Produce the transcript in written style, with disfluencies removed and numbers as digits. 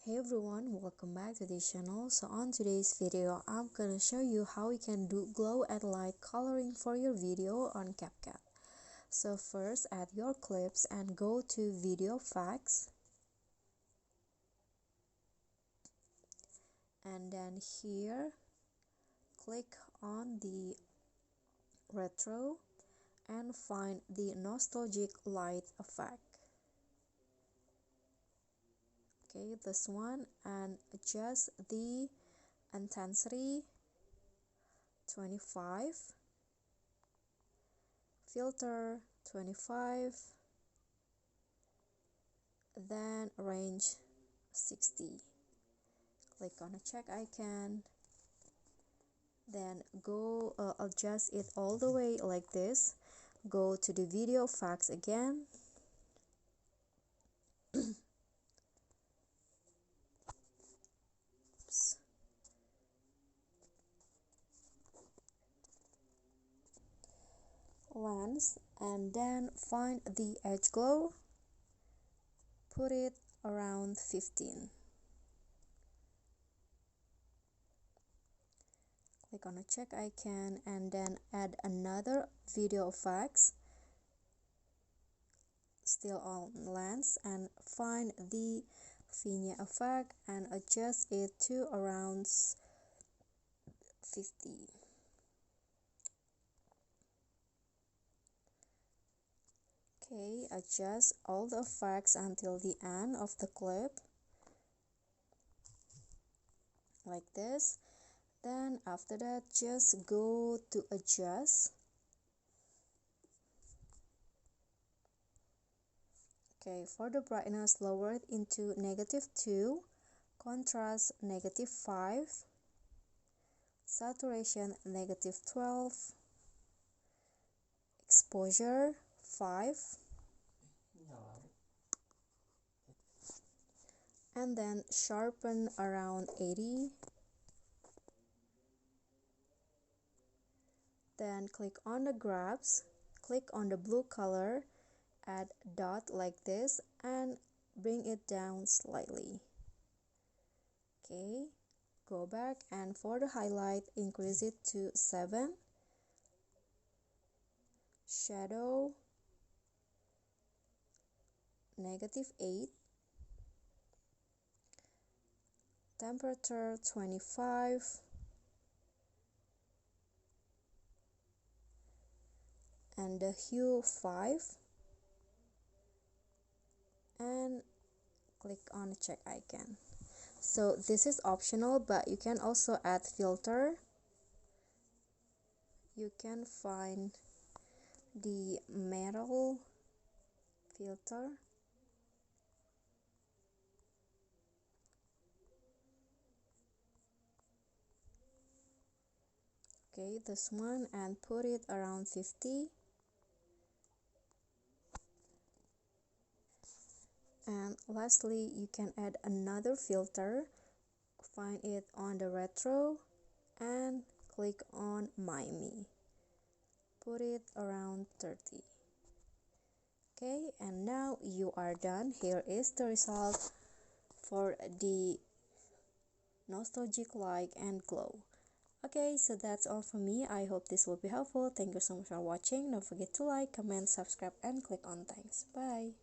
Hey everyone, welcome back to this channel. So on today's video, I'm gonna show you how you can do glow and light coloring for your video on CapCut. So first, add your clips and go to video effects, and then here click on the retro and find the nostalgic light effect. Okay, this one, and adjust the intensity 25, filter 25, then range 60. Click on a check icon, then go adjust it all the way like this. Go to the video effects again, lens, and then find the edge glow, put it around 15. Click on a check icon and then add another video effects, still on lens, and find the vignette effect and adjust it to around 50. Okay, adjust all the effects until the end of the clip like this. Then after that, just go to adjust. Okay, for the brightness, lower it into -2, contrast -5, saturation -12, exposure 5, and then sharpen around 80. Then click on the grabs, click on the blue color, add dot like this and bring it down slightly. Okay, go back, and for the highlight, increase it to 7, shadow -8, temperature 25, and the hue 5, and click on the check icon. So this is optional, but you can also add filter. You can find the metal filter, okay, this one, and put it around 50. And lastly, you can add another filter, find it on the retro and click on Me, put it around 30. Okay, and now you are done. Here is the result for the nostalgic light and glow. Okay, so that's all from me. I hope this will be helpful. Thank you so much for watching. Don't forget to like, comment, subscribe, and click on thanks. Bye.